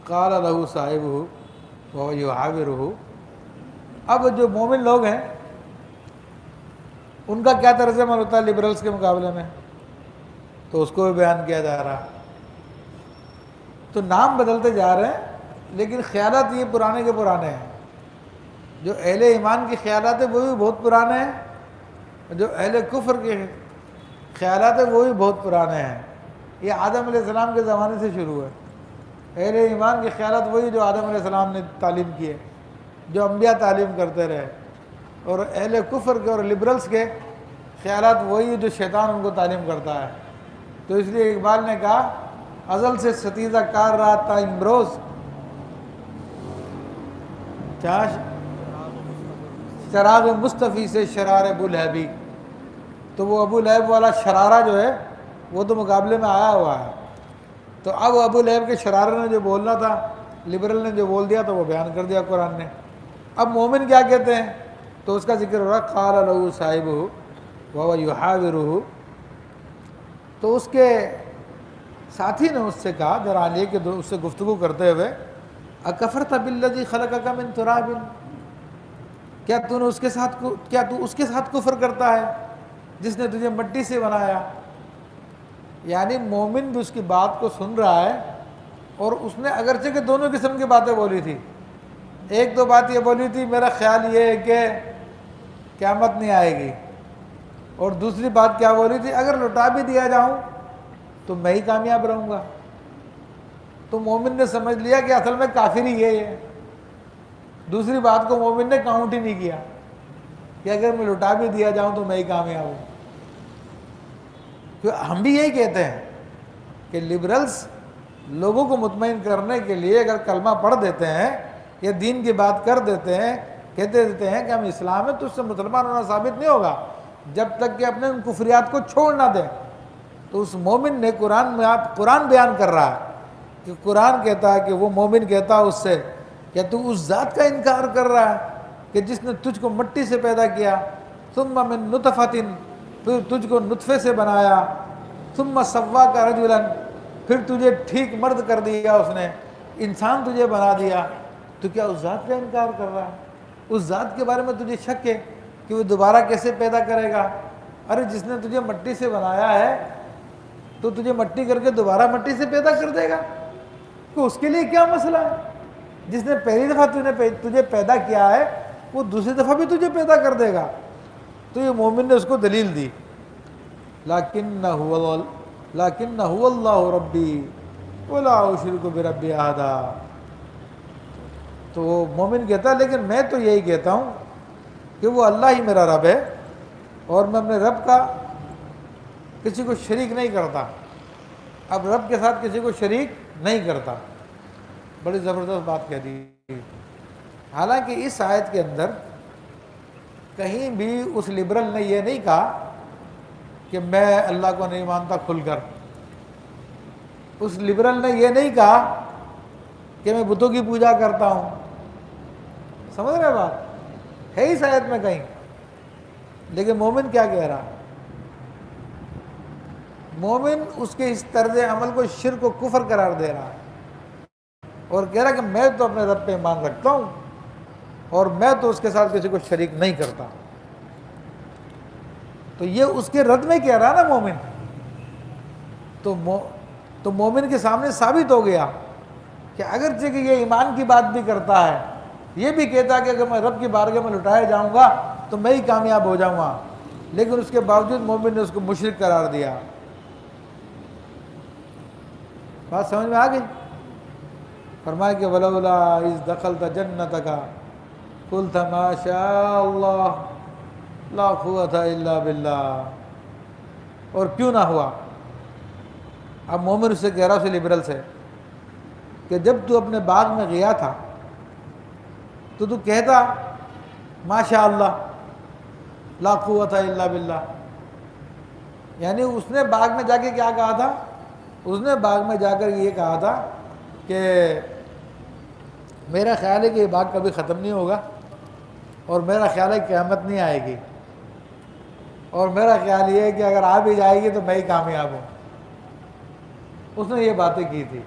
قال له صاحبہ وهو يحاورہ. اب جو مومن لوگ ہیں ان کا کیا طرز عمل ہوتا ہے لبرلز کے مقابلے میں، تو اس کو بھی بیان کیا جا رہا. تو نام بدلتے جا رہے ہیں لیکن خیالات یہ پرانے کے پرانے ہیں. جو اہل ایمان کے خیالات ہیں وہ بھی بہت پرانے ہیں، جو اہل کفر کے خیالات ہیں وہ بھی بہت پرانے ہیں. یہ آدم علیہ السلام کے زمانے سے شروع ہے. اہل ایمان کے خیالات وہی جو آدم علیہ السلام نے تعلیم کیے، جو انبیاء تعلیم کرتے رہے. اور اہل کفر کے اور لبرلز کے خیالات وہی جو شیطان ان کو تعلیم کرتا ہے. تو اس لیے اقبال نے کہا ازل سے ستیزہ کار رہا تا امروز چراغ مصطفی سے شرار ابو لہبی. تو وہ ابو لہب والا شرارہ جو ہے وہ تو مقابلے میں آیا ہوا ہے. تو اب ابو لہب کے شرارے نے جو بولنا تھا، لبرل نے جو بول دیا تو وہ بیان کر دیا قرآن نے. اب مومن کیا کہتے ہیں تو اس کا ذکر ہو رہا قال له صاحبہ وهو يحاورہ. تو اس کے ساتھی نے اس سے کہا درعالیہ کے اس سے گفتگو کرتے ہوئے اکفرت بالذی خلقک من تراب، کیا تو اس کے ساتھ کفر کرتا ہے جس نے تجھے مٹی سے بنایا. یعنی مومن بھی اس کی بات کو سن رہا ہے اور اس نے اگرچہ کہ دونوں قسم کی باتیں بولی تھی. ایک تو بات یہ بولی تھی میرا خیال یہ ہے کہ قیامت نہیں آئے گی، اور دوسری بات کیا بولی تھی اگر لٹا بھی دیا جاؤں تو میں ہی کامیاب رہوں گا. تو مومن نے سمجھ لیا کہ اصل میں کافر ہی ہے. دوسری بات کو مومن نے کاؤنٹ ہی نہیں کیا کہ اگر میں لٹا بھی دیا جاؤں تو میں ہی کامیاب ہوں. ہم بھی یہی کہتے ہیں کہ لبرلز لوگوں کو مطمئن کرنے کے لیے اگر کلمہ پڑھ دیتے ہیں یا دین کی بات کر دیتے ہیں، کہتے دیتے ہیں کہ ہم اسلام ہیں، تو اس سے مسلمان ہونا ثابت نہیں ہوگا جب تک کہ اپنے ان کفریات کو چھوڑ نہ دیں. تو اس مومن نے قرآن بیان کر رہا ہے کہ قرآن کہتا ہے کہ وہ مومن کہتا ہے اس سے کہ تو اس ذات کا انکار کر رہا ہے کہ جس نے تجھ کو مٹی سے پیدا کیا، ثم من نطفۃ، پھر تجھ کو نطفے سے بنایا، ثم سواک رجلا، پھر تجھے ٹھیک مرد کر دیا، اس نے انسان تجھے بنا دیا. تو کیا اس ذات کا انکار کر رہا ہے؟ اس ذات کے بارے میں تجھے شک ہے کہ وہ دوبارہ کیسے پیدا کرے گا؟ ارے جس نے تجھے مٹی سے بنایا ہے تو تجھے مٹی کر کے دوبارہ مٹی سے پیدا کر دے گا. تو اس کے لیے کیا مسئلہ ہے؟ جس نے پہلی دفعہ تجھے پیدا کیا ہے وہ دوسری دفعہ بھی تجھے پیدا کر دے گا. تو یہ مومن نے اس کو دلیل دی لیکن هو اللہ ربی ولا اشرک بربی احدا. تو وہ مومن کہتا ہے لیکن میں تو یہی کہتا ہوں کہ وہ اللہ ہی میرا رب ہے اور میں اپنے رب کا کسی کو شریک نہیں کرتا. اب رب کے ساتھ کسی کو شریک نہیں کرتا. بڑی زبردست بات کہہ دی. حالانکہ اس آیت کے اندر کہیں بھی اس لبرل نے یہ نہیں کہا کہ میں اللہ کو نہیں مانتا کھل کر. اس لبرل نے یہ نہیں کہا کہ میں بتوں کی پوجا کرتا ہوں. سمجھ رہے بات ہے اس آیت میں کہیں. لیکن مومن کیا کہہ رہا؟ مومن اس کے اس طرز عمل کو شرک و کفر قرار دے رہا ہے اور کہہ رہا کہ میں تو اپنے رب پہ ایمان رکھتا ہوں اور میں تو اس کے ساتھ کسی کو شریک نہیں کرتا. تو یہ اس کے رد میں کہہ رہا نا مومن. تو مومن کے سامنے ثابت ہو گیا کہ اگرچہ کہ یہ ایمان کی بات بھی کرتا ہے، یہ بھی کہتا ہے کہ اگر میں رب کی بارگاہ میں لٹایا جاؤں گا تو میں ہی کامیاب ہو جاؤں گا، لیکن اس کے باوجود مومن نے اس کو مشرک قرار دیا. بات سمجھ میں آ گئی؟ فرمایا کہ ولولا اذ دخلت جنتک قلت ما شاء اللہ لا قوت الا باللہ. اور کیوں نہ ہوا؟ اب مومن اس سے کہہ رہا اسے لبرل سے کہ جب تو اپنے باغ میں گیا تھا تو کہتا ماشاء اللہ لا قوت الا باللہ. یعنی اس نے باغ میں جا کے کیا کہا تھا؟ اس نے باغ میں جا کر یہ کہا تھا کہ میرا خیال ہے کہ یہ باغ کبھی ختم نہیں ہوگا اور میرا خیال ہے کہ قیامت نہیں آئے گی اور میرا خیال یہ ہے کہ اگر آ بھی جائے گی تو میں ہی کامیاب ہوں. اس نے یہ باتیں کی تھی.